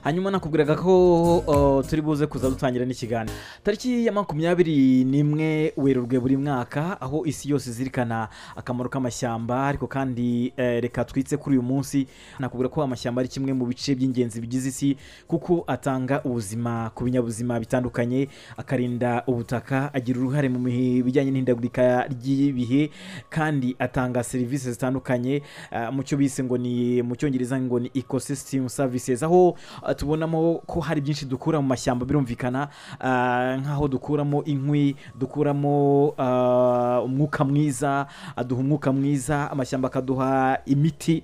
hanyuma nakubwiraga ko turi buze kuza dutangira n'ikiganiro tariki ya 21 Werurwe buri mwaka, aho isi yose izirikana akamaro k'amashyamba. Ariko kandi reka twitse kuri uyu munsi nakubwira ko amashyamba ari kimwe mu bice by'ingenzi bigize isi, kuko atanga ubuzima ku binyabuzima bitandukanye, akarinda ubutaka, agira uruhare mu bijyanye n'ihindagurika ry'ibihe, kandi atanga serivisi zitandukanye mu cyo bise ngo ni mu cyongereza ngo ni ecosystem services, aho tubonamo ko hari byinshi dukura mu mashyamba. Birumvikana nk'aho dukuramo inkwi, dukuramo umwuka mwiza, aduha umwuka mwiza, amashyamba akaduha imiti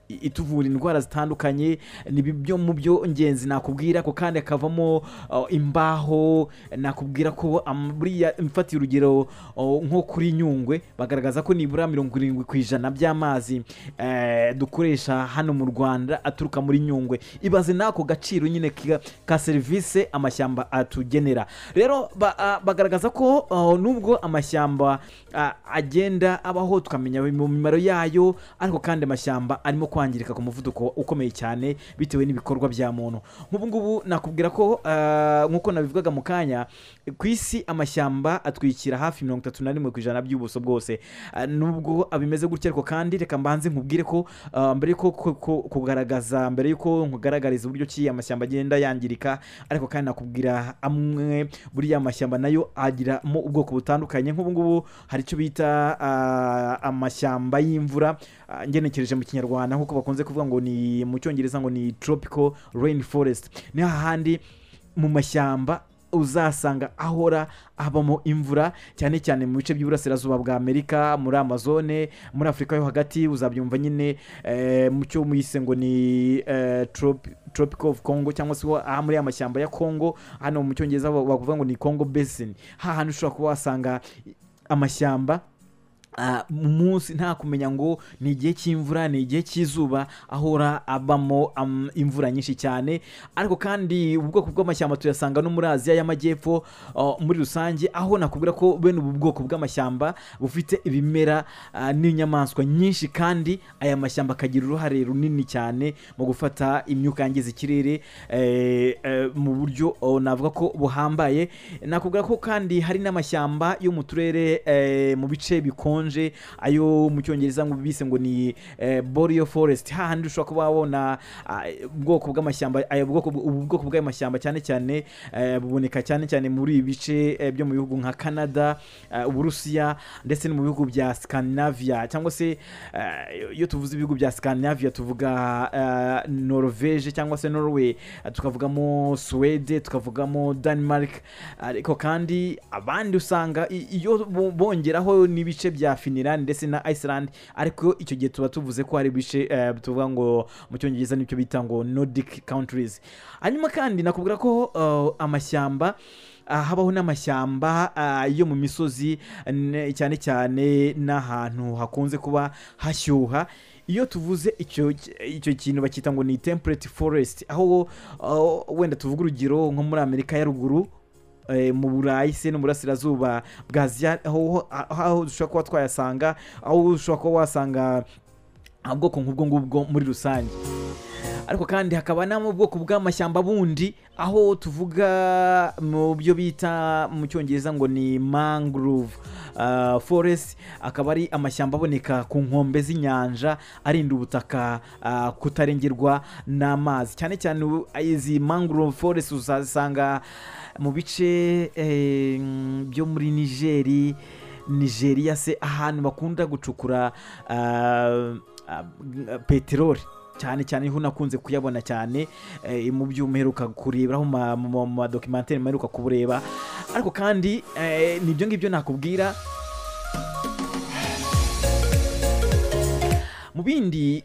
ituvura indwara zitandukanye. Ni byo mu byo ingenzi nakubwira ko, kandi akavamo imbaho. Nakubwira ko buriya mfatiye urugero nko kuri Nyungwe, bagaragaza ko nibura 70% by'amazi dukoresha hano mu Rwanda aturuka muri Nyungwe. Ibaze nako gaciro nyine ka serivisi amashyamba atugenera. Rero bagaragaza ko nubwo amashyamba agenda abaho, tukamenya mu mimaro yayo, ariko kandi amashyamba arimo kwangirika ku muvuduko ukomeye cyane bitewe n'ibikorwa bya muntu. Nk'ubu ngubu nakubwira ko nk'uko nabivugaga mu kanya, ku isi amashyamba atwikira hafi 31% by'ubuso bwose. Nubwo abimeze gutya, ariko kandi reka mbanze nkubwire ko mbere yuko nkugaragariza uburyo ki amashyamba agenda yangirika, ariko kandi nakubwira amwe buri amashyamba nayo agira mu ubwoko butandukanye. Nk'ubu ngubu hari icyo bita amashyamba y'imvura, ngenekereje mu Kinyarwanda nk'uko bakunze kuvuga ngo ni mu Cyongereza ngo ni tropical rainforest. Ni hahandi mu mashyamba uzasanga ahora habamo imvura, cyane cyane mu bice by'uburasirazuba bwa Amerika, muri Amazone, muri Afurika yo hagati. Uzabyumva nyine mu cyo muyise ngo ni tropical of Congo, cyangwa se muri amashyamba ya Congo. Hano mu Cyongereza bavuga ngo ni Congo Basin. Hahandi ushobora kuba wasanga amashyamba mu munsi nta kumenya ngo ni igihe cy'imvura, ni igihe cy'izuba, ahora abamo imvura nyinshi cyane. Ariko kandi ubwoko bw'amashyamba tuyasanga no muri Aziya y'Amajyepfo muri rusange, aho nakubwira ko bene ubu bwoko bw'amashyamba bufite ibimera n'inyamaswa nyinshi, kandi aya mashyamba akagira uruhare runini cyane mu gufata imyuka yangiza ikirere mu buryo navuga ko buhambaye. Nakubwira ko kandi hari n'amashyamba yo mu turere mu bice bikonje, ayo mu Cyongereza ngo bise ngo ni boreal forest. Hahandi ushobora kuba wabona ubwoko bw'amashyamba. Ubwoko bw'amashyamba cyane cyane buboneka cyane cyane muri ibice byo mu bihugu nka Canada, Uburusiya, ndetse no mu bihugu bya Scandinavia, cyangwa se iyo tuvuze ibihugu bya Scandinavia tuvuga Norvege cyangwa se Norway, tukavugamo Sweden, tukavugamo Denmark. Ariko kandi abandi usanga iyo bongeraho n'ibice bya Finland ndetse na Iceland, ariko icyo gihe tuba tuvuze ko hari bice tuvuga ngo mu Cyongereza nicyo bita ngo Nordic countries. Hanyuma kandi nakubwira ko amashyamba habaho n'amashyamba yo mu misozi, cyane cyane n'ahantu hakunze kuba hashyuha. Iyo tuvuze icyo kintu bakita ngo ni temperate forest, aho wenda tuvuga urugero nko muri Amerika ya ruguru, mu Burayi se no burasirazuba bwa Aziya, aho dushobora kuba twayasanga, aho ushobora kuba wasanga ubwoko nk'ubwo ngubwo muri rusange. Ariko kandi hakaba mu bwoko bw'amashyamba bundi, aho tuvuga mu byo bita mu Cyongereza ngo ni mangrove forest. Akaba ari amashyamba aboneka ku nkombe z'inyanja, arinda ubutaka kutarengerwa n'amazi. Cyane cyane izi mangrove forest uzasanga mu bice byo muri Nigeria se, ahantu bakunda gucukura peteroli cyane cyane, ho nakunze kuyabona cyane mu byo umeruka kureberaho mu madocumentary umeruka kubureba. Ariko kandi nibyo ngibyo nakubwira. Mu bindi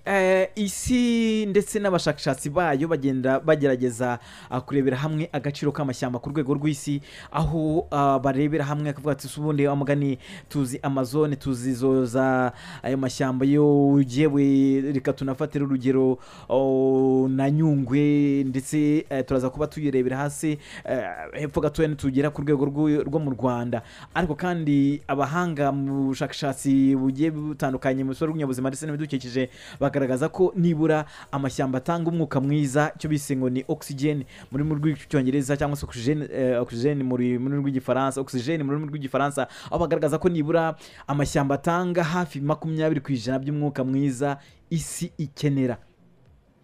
isi ndetse n'abashakashatsi bayo bagenda bagerageza kurebera hamwe agaciro k'amashyamba ku rwego rw'isi, aho barebera hamwe akavuga ati ubundi amugani tuzi Amazone, tuzizoza ayo mashyamba yo yewe, reka tunafatira urugero na Nyungwe, ndetse turaza kuba tuyirebera hasi hepfo gatoya nitugera ku rwego rwo mu Rwanda. Ariko kandi abahanga mu bushakashatsi bugiye butandukanye mu binyabuzima ndetse n'ibidukikije ibidukikije bagaragaza ko nibura amashyamba atanga umwuka mwiza, icyo bise ngo ni oxygen muri rw'icyongereza cyangwa se oxygen muri rw'igifaransa, oxygen muri rw'igifaransa, aho bagaragaza ko nibura amashyamba atanga hafi 20% by'umwuka mwiza isi ikenera.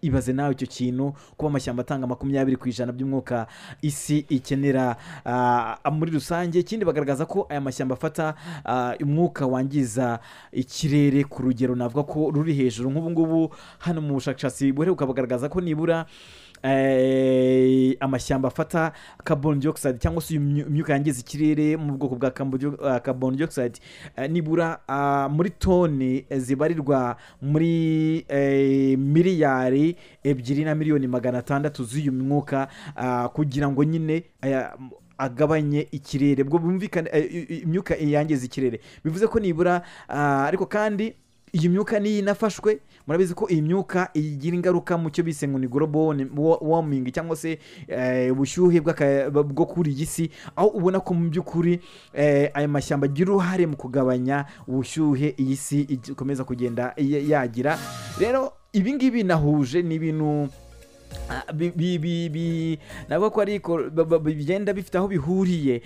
Ibaze nawe icyo kintu, kuba amashyamba atanga 20% by'umwuka isi ikenera muri rusange. Ikindi bagaragaza ko aya mashyamba afata umwuka wangiza ikirere ku rugero navuga ko ruri hejuru. Nk'ubu ngubu hano mu bushakashatsi buheruka bagaragaza ko nibura amashyamba afata carbon dioxide cyangwa se imyuka yangiza ikirere mu bwoko bwa carbon dioxide nibura muri toni zibarirwa muri miliyari 2,600,000 z'uyu mwuka, kugira ngo nyine agabanye ikirere. Bwo bumvikana imyuka yangiza ikirere, bivuze ko nibura ariko kandi iyi myuka ni inafashwe, murabizi ko iyi myuka igira ingaruka mu cyo bise ngo ni global warming cyangwa se ubushyuhe bwo kuri iyi si, aho ubona ko mu by'ukuri aya mashyamba agira uruhare mu kugabanya ubushyuhe iyi si ikomeza kugenda yagira. Rero ibi ngibi nahuje n'ibintu nabwo ko ariko bigenda bifite aho bihuriye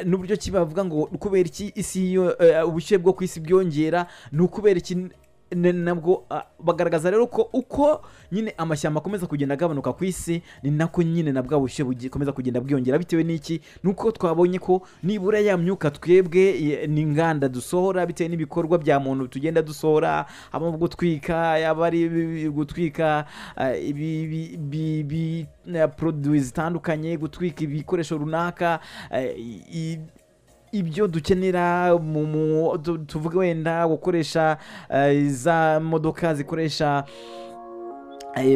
n'uburyo kibavuga ngo kubera iki isi ubushyuhe bwo ku isi byongera, ni ukubera iki nabwo bagaragaza rero ko uko nyine amashyamba akomeza kugenda agabanuka ku isi, ni nako nyine nabwo ubushyuhe bukomeza kugenda bwiyongera. Bitewe n'iki? Nuko twabonye ko nibura ya myuka twebwe n'inganda dusohora bitewe n'ibikorwa bya muntu tugenda dusohora, habamo gutwika, yaba ari gutwika produits zitandukanye, gutwika ibikoresho runaka, ibyo dukenera tuvuge wenda gukoresha za modoka zikoresha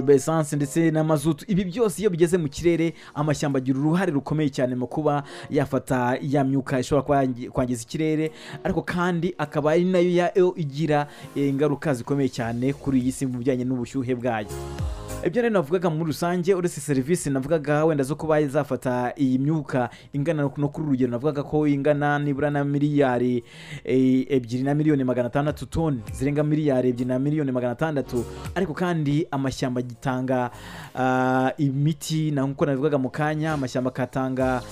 essence ndetse na mazutu. Ibi byose iyo bigeze mu kirere, amashyamba agira uruhare rukomeye cyane mu kuba yafata ya myuka ishobora kwangiza ikirere, ariko kandi akaba ari nayo igira ingaruka zikomeye cyane kuri iyi si mu bijyanye n'ubushyuhe bwayo. Ibyo rero navugaga muri rusange, uretse serivisi navugaga wenda zo kuba zafata iyi myuka ingana no kuri urugero navugaga ko ingana nibura na miliyari 2,600,000 toni, zirenga miliyari 2,600,000. ariko kandi amashyamba gitanga imiti, nkuko navugaga mu kanya, amashyamba katanga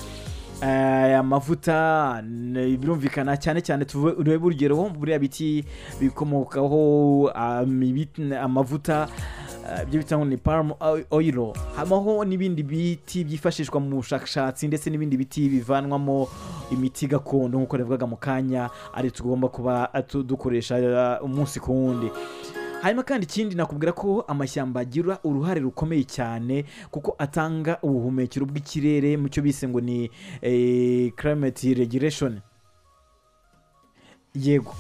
amavuta. Birumvikana cyane cyane turebe urugero buriya biti bikomokaho amavuta, ibyo bita ngo ni palm oil. Hamaho n'ibindi biti byifashishwa mu bushakashatsi ndetse n'ibindi biti bivanwamo imiti gakondo nk'uko navugaga mu kanya, ari tugomba kuba dukoresha umunsi ku wundi. Hanyuma kandi ikindi nakubwira ko amashyamba agira uruhare rukomeye cyane kuko atanga ubuhumekero bw'ikirere mu cyo bise ngo ni climate regulation. Yego,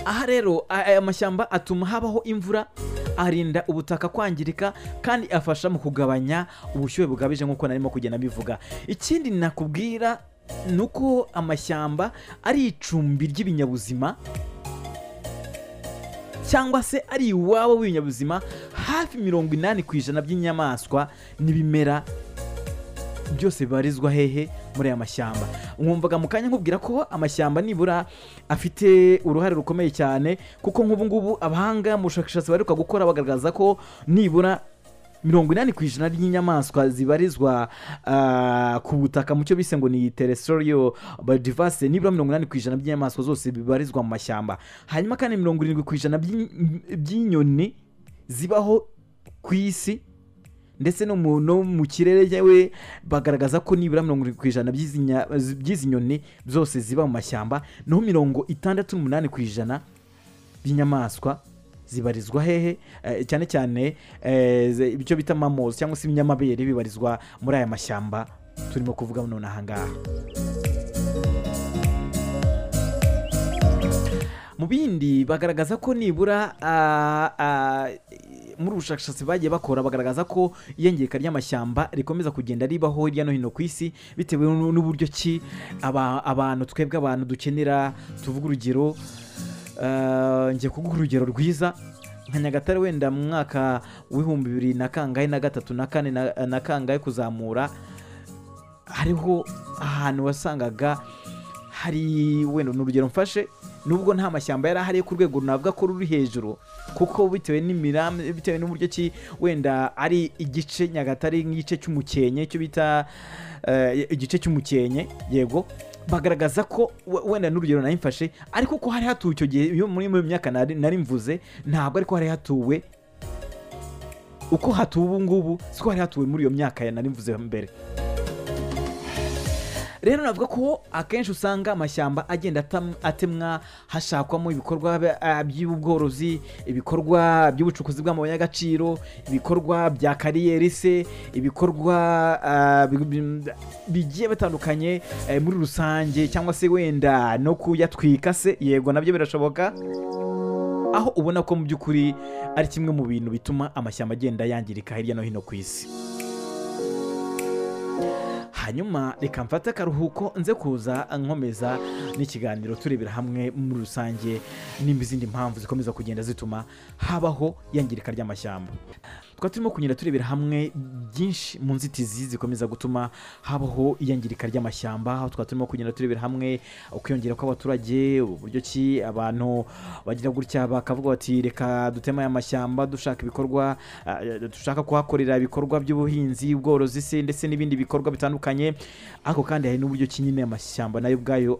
aha rero aya mashyamba atuma habaho imvura, arinda ubutaka kwangirika, kandi afasha mu kugabanya ubushyuhe bugabije nk'uko narimo kugenda bivuga. Ikindi nakubwira nuko amashyamba ari icumbi ry'ibinyabuzima cyangwa se ari iwabo w'ibinyabuzima hafi 80% by'inyamaswa n'ibimera byose bibarizwa hehe muri aya mashyamba. Mwumvaga mu kanya nkubwira ko amashyamba nibura afite uruhare rukomeye cyane, kuko nk'ubu ngubu abahanga mu bushakashatsi baheruka gukora bagaragaza ko nibura 80% ry'inyamaswa zibarizwa ku butaka mu cyo bise ngo ni terrestrial biodiversity, nibura 80% by'inyamaswa zose bibarizwa mu mashyamba. Hanyuma kandi 70% by'inyoni zibaho ku isi ndetse no mu kirere yewe bagaragaza ko nibura 70% by'izi nyoni zose ziba mu mashyamba, naho 68% by'inyamaswa zibarizwa hehe, cyane cyane icyo bita mammals cyangwa se ibinyamabere bibarizwa muri aya mashyamba turimo kuvuga none aha ngaha. Mu bindi bagaragaza ko nibura muri ubushakashatsi bagiye bakora bagaragaza ko iyengeka ry'amashyamba rikomeza kugenda ribaho hirya no hino ku isi bitewe n'uburyo ki abantu twebwe abantu dukenera. Tuvuga urugero, ngiye kuguha urugero rwiza nka Nyagatare, wenda mu mwaka w'ibihumbi 2023 na kangahe kuzamura, hariho ahantu wasangaga hari wenda n'urugero mfashe nubwo nta mashyamba yari ahari ku rwego navuga ko ruri hejuru, kuko bitewe n'imirambi, bitewe n'uburyo ki wenda ari igice Nyagatare nk'igice cy'umukenke, cyo bita igice cy'umukenke, yego bagaragaza ko wenda n'urugero nari mfashe, ariko ko hari hatuwe icyo gihe muri myaka nari mvuze, ntabwo ariko hari hatuwe uko hatuwe ubu ngubu, siko hari hatuwe muri iyo myaka nari mvuze mbere. Rero navuga ko akenshi usanga amashyamba agenda atemwa hashakwamo ibikorwa by'ubworozi, ibikorwa by'ubucukuzi bw'amabuye y'agaciro, ibikorwa bya kariyeri se, ibikorwa bigiye bitandukanye muri rusange, cyangwa se wenda no kuyatwika se, yego nabyo birashoboka, aho ubona ko mu by'ukuri ari kimwe mu bintu bituma amashyamba agenda yangirika hirya no hino ku isi. Hanyuma reka mfate akaruhuko nze kuza nkomeza n'ikiganiro turebera hamwe muri rusange nimba izindi mpamvu zikomeza kugenda zituma habaho yangirika ry'amashyamba. Turimo kugenda turebera hamwe byinshi mu nzitizi zikomeza gutuma habaho iyangirika ry'amashyamba, aho turimo kugenda turebera hamwe ukwiyongera kw'abaturage, uburyo ki abantu bagira gutya bakavuga bati reka dutema aya mashyamba dushaka ibikorwa, dushaka kuhakorera ibikorwa by'ubuhinzi, ubworozi se, ndetse n'ibindi bikorwa bitandukanye. Ariko kandi hari n'uburyo ki nyine amashyamba nayo ubwayo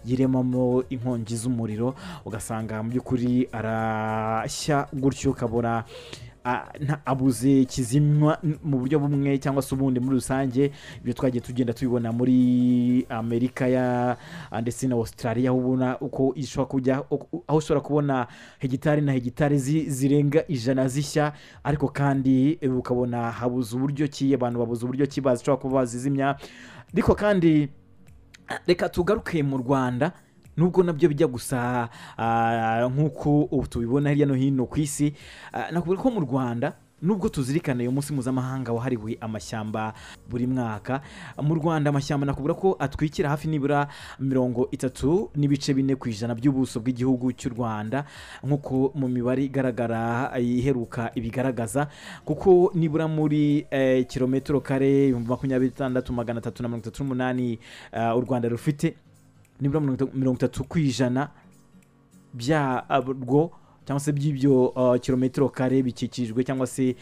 yiremamo inkongi z'umuriro, ugasanga mu by'ukuri arashya gutyo ukabona abuze kizimywa mu buryo bumwe cyangwa se ubundi muri rusange. Ibyo twagiye tugenda tubibona muri Amerika ndetse na Australia, ubona uko ishobora kujya, aho ushobora kubona hegitari na hegitari zirenga 100 zishya, ariko kandi ukabona habuze uburyo ki abantu babuze uburyo ki bazishobora kuba bazizimya. Ariko kandi reka tugaruke mu Rwanda, nubwo nabyo bijya gusa nk'uko tubibona hirya no hino ku isi. Nakubwira ko mu Rwanda nubwo tuzirikana uyu munsi mpuzamahanga wahariwe amashyamba buri mwaka, mu Rwanda amashyamba nakubwira ko atwikira hafi nibura 33.4% by'ubuso bw'igihugu cy'u Rwanda, nk'uko mu mibare igaragara iheruka ibigaragaza, kuko nibura muri kilometero kare 26,338 u Rwanda rufite, nibura 30% byarwo cyangwa se by'ibyo kilometero kare bikikijwe cyangwa se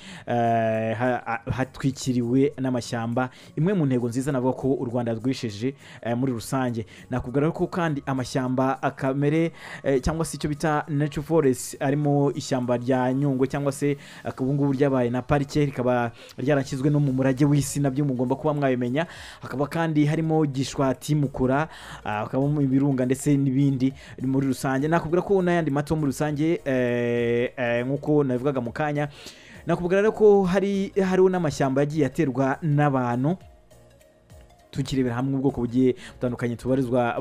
hatwikiriwe n'amashyamba. Imwe mu ntego nziza navuga ko u Rwanda rwisheje muri rusange. Nakubwira ko kandi amashyamba akamere cyangwa se icyo bita nature forest, arimo ishyamba rya Nyungwe cyangwa se akabungu ryabaye na parike, rikaba ryarakizwe no mu murage w'isi, nabyo mugomba kuba mwabimenya. Hakaba kandi harimo Gishwati, Mukura, hakabamo ibirunga ndetse n'ibindi muri rusange. Nakubwira ko n'ayandi mato muri rusange nk'uko nabivugaga mu kanya. Nakubwira ko hariho n'amashyamba yagiye aterwa n'abantu. Tukirebera hamwe ubwoko bugiye butandukanye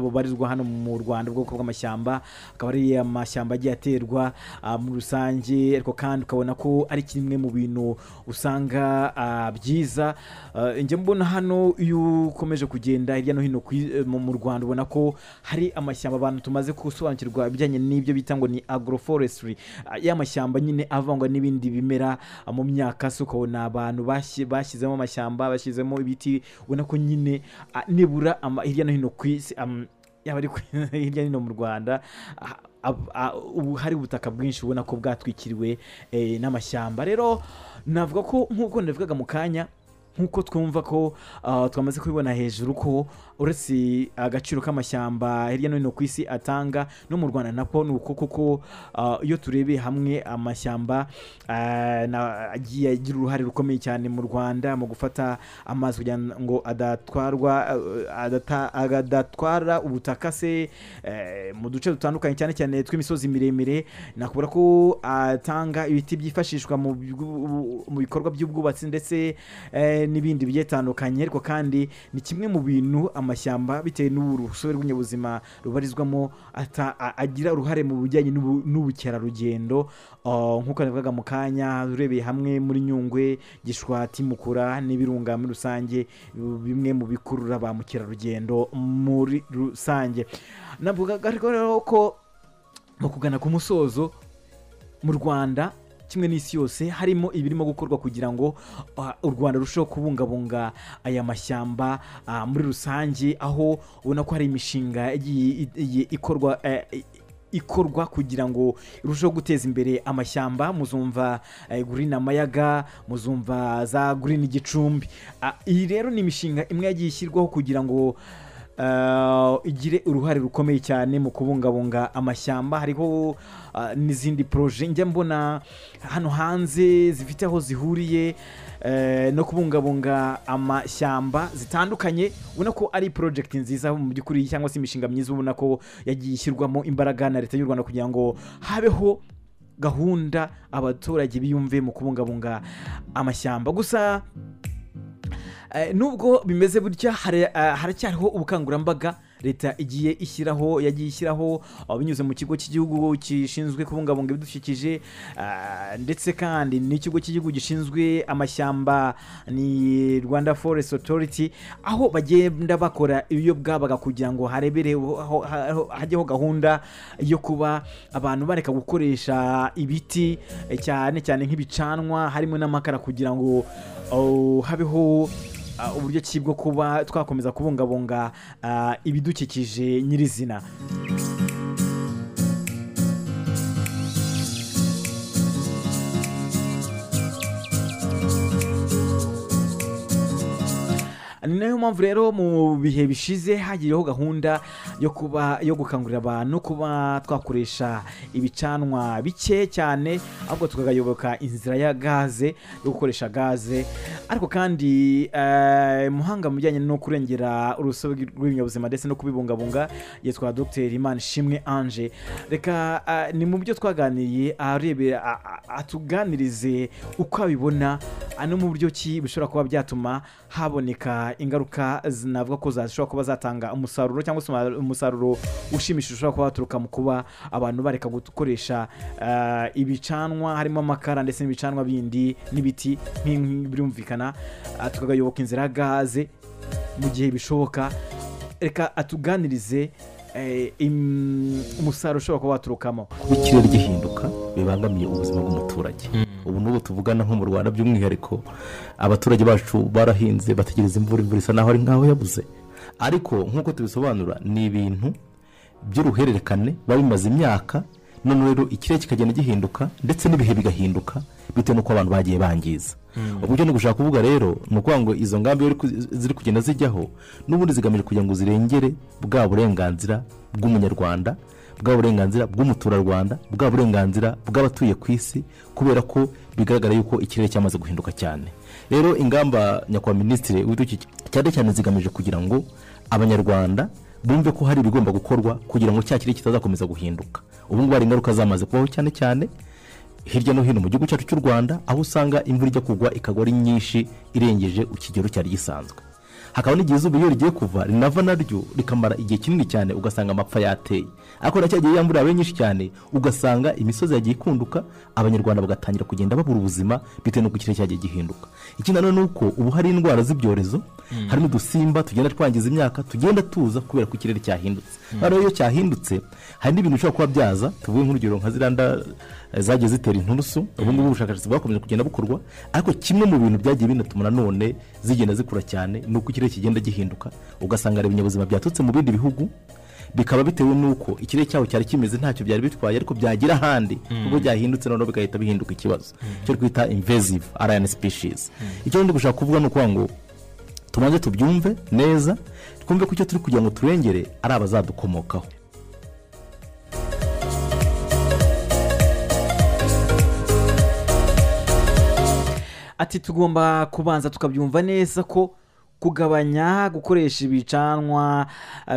bubarizwa hano mu Rwanda, ubwoko bw'amashyamba akaba ari amashyamba agiye aterwa mu rusange, ariko kandi ukabona ko ari kimwe mu bintu usanga byiza. Njye mbona hano iyo ukomeje kugenda hirya no hino mu Rwanda, ubona ko hari amashyamba abantu tumaze gusobanukirwa ibijyanye n'ibyo bita ngo ni agroforestry, y'amashyamba nyine avangwa n'ibindi bimera mu myaka. So ukabona abantu bashyizemo amashyamba, bashyizemo ibiti, ubona ko nyine nibura hirya no hino ku isi, yaba ari hirya no hino mu Rwanda, ubu hari ubutaka bwinshi ubona ko bwatwikiriwe n'amashyamba. Rero navuga ko nk'uko navugaga mu kanya, nk'uko twumva ko twamaze kubibona hejuru, ko uretse agaciro k'amashyamba hirya no hino ku isi atanga, no mu Rwanda nako ni uko, kuko iyo turebeye hamwe amashyamba agiye agira uruhare rukomeye cyane mu Rwanda mu gufata amazi kugira ngo adatwara ubutaka se mu duce dutandukanye, cyane cyane tw'imisozi miremire. Nakubura ko atanga ibiti byifashishwa mu bikorwa by'ubwubatsi ndetse n'ibindi bigiye bitandukanye. Ariko kandi ni kimwe mu bintu amashyamba bitewe n'urusobe rw'inyabuzima rubarizwamo agira uruhare mu bijyanye n'ubukerarugendo. Nk'uko navugaga mu kanya, urebeye hamwe muri Nyungwe, Gishwati, Mukura n'ibirunga muri rusange, bimwe mu bikurura ba mukerarugendo muri rusange. Navugaga rero ko mu kugana ku musozo, mu Rwanda kimwe n'isi yose harimo ibirimo gukorwa kugira ngo u Rwanda rusheho kubungabunga aya mashyamba muri rusange, aho ubona ko hari imishinga ikorwa ikorwa kugira ngo irusheho guteza imbere amashyamba. Muzumva Green Amayaga, muzumva za Green Gicumbi. Iyi rero ni imishinga imwe yagiye ishyirwaho kugira ngo igire uruhare rukomeye cyane mu kubungabunga amashyamba. Hariho n'izindi proje njya mbona hano hanze zifite aho zihuriye no kubungabunga amashyamba zitandukanye. Ubona ko ari project nziza mu by'ukuri cyangwa se imishinga myiza ubona ko yagiye ishyirwamo imbaraga na leta y'u Rwanda kugira ngo habeho gahunda abaturage biyumve mu kubungabunga amashyamba. Gusa nubwo bimeze burya haracyariho ubukangurambaga leta yagiye ishyiraho binyuze mu kigo cy'igihugu gishinzwe kubungabunga ibidukikije, ndetse kandi n'ikigo cy'igihugu gishinzwe amashyamba ni Rwanda Forest Authority, aho bagenda bakora iyo bwabaga kugira ngo hajyeho gahunda yo kuba abantu bareka gukoresha ibiti cyane cyane nk'ibicanwa harimo n'amakara, kugira ngo habeho uburyo ki bwo kuba twakomeza kubungabunga ibidukikije nyirizina. Ni nayo mpamvu rero mu bihe bishize hagiriyeho gahunda yo gukangurira abantu kuba twakoresha ibicanwa bike cyane, ahubwo tukagayoboka inzira ya gaze, yo gukoresha gaze. Ariko kandi muhanga mu bijyanye no kurengera urusobe rw'ibinyabuzima ndetse no kubibungabunga yitwa Dr Imanishimwe Ange. Reka ni mu byo twaganiriye atuganirize uko abibona, no mu buryo ki bishobora kuba byatuma haboneka ingaruka zinavuga ko zashobora kuba zatanga umusaruro cyangwa se umusaruro ushimishije ushobora kuba waturuka mu kuba abantu bareka gukoresha ibicanwa harimo amakara ndetse n'ibicanwa bindi n'ibiti birumvikana, tukagayoboka inzira ya gaze mu gihe bishoboka. Reka atuganirize umusaruro ushobora kuba waturukamo. Ikirere gihinduka bibangamiye ubuzima bw'umuturage. Ubu n'ubu tuvugana nko mu Rwanda by'umwihariko abaturage bacu barahinze bategereza imvura isa naho ari nkaho yabuze, ariko nk'uko tubisobanura ni ibintu by'uruhererekane babimaze imyaka, none rero ikirere kikagenda gihinduka ndetse n'ibihe bigahinduka bitewe n'uko abantu bagiye bangiza. Uburyo no gushaka kuvuga rero ni ukuvuga ngo izo ngambi ziri kugenda zijyaho n'ubundi zigamije kugira ngo zirengere bwa burenganzira bw'umunyarwanda, bwa burenganzira bw'umuturarwanda, bwa burenganzira bw'abatuye ku isi, kubera ko bigaragara yuko ikirere cyamaze guhinduka cyane. Rero ingamba nyakubahwa minisitiri w'ibidukikije cyane zigamije kugira ngo abanyarwanda bumve ko hari ibigomba gukorwa kugira ngo cya kirere kitazakomeza guhinduka. Ubu ngubu hari ingaruka zamaze kubaho cyane cyane hirya no hino mu gihugu cyacu cy'u Rwanda, aho usanga imvura ijya kugwa ikagwa ari nyinshi irengeje ikigero cyari gisanzwe. Hakaba n'igihe izuba iyo rigiye kuva rinava naryo rikamara igihe kinini cyane, ugasanga amapfa yateye. Ariko nacyagiye yambura yabaye nyinshi cyane, ugasanga imisozi yagiye ikunduka, abanyarwanda bagatangira kugenda babura ubuzima bitewe n'uko ikirere cyagiye gihinduka. Ikindi nanone ni uko ubu hari indwara z'ibyorezo, harimo udusimba tugenda twangiza imyaka tugenda tuza kubera ko ikirere cyahindutse. Rero iyo cyahindutse hari n'ibintu bishobora kuba byaza, tuvuge nk'urugero nka ziranda zagiye zitera inturusu. Ubu ngubu ubushakashatsi bwakomeje kugenda bukorwa, ariko kimwe mu bintu byagiye binatuma nanone zigenda zikura cyane ni uko ikirere kigenda gihinduka, ugasanga hari ibinyabuzima byatutse mu bindi bihugu, bikaba bitewe n'uko ikirere cyaho cyari kimeze ntacyo byari bitwaye, ariko byagira ahandi ubwo byahindutse noneho bigahita bihinduka ikibazo cyo twita invasive alien species. Icyo ndi gushaka kuvuga ni uko ngo tumaze tubyumve neza, twumve ko icyo turi kugira ngo turengere ari abazadukomokaho. Ati tugomba kubanza tukabyumva neza ko kugabanya gukoresha ibicanwa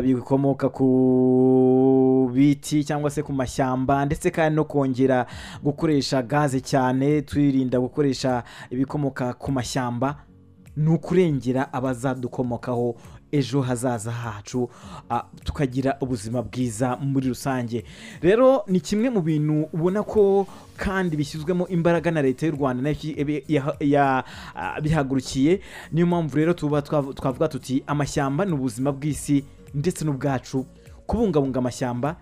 bikomoka ku biti cyangwa se ku mashyamba, ndetse kandi no kongera gukoresha gaze cyane, twirinda gukoresha ibikomoka ku mashyamba, ni ukurengera abazadukomokaho ejo hazaza hacu, tukagira ubuzima bwiza muri rusange. Rero ni kimwe mu bintu ubona ko kandi bishyizwemo imbaraga na leta y'u Rwanda bihagurukiye. Niyo mpamvu rero twavuga tuti amashyamba ni ubuzima bw'isi ndetse n'ubwacu. Kubungabunga amashyamba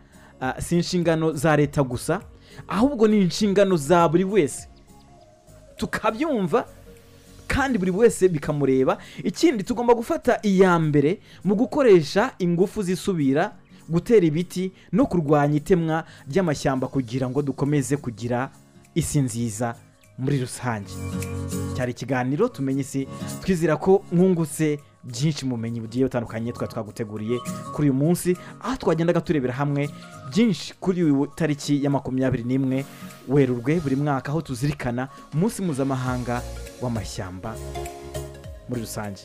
si inshingano za leta gusa, ahubwo ni inshingano za buri wese, tukabyumva kandi buri wese bikamureba. Ikindi tugomba gufata iya mbere mu gukoresha ingufu zisubira gutera ibiti no kurwanya itemwa ry'amashyamba kugira ngo dukomeze kugira isi nziza muri rusange. Cyari ikiganiro tumenye isi, twizera ko mwungutse byinshi mu bumenyi bugiye butandukanye twaguteguriye kuri uyu munsi, aho twagendaga turebera hamwe byinshi kuri uyu tariki ya 21 Werurwe buri mwaka, aho tuzirikana umunsi mpuzamahanga w'amashyamba muri rusange.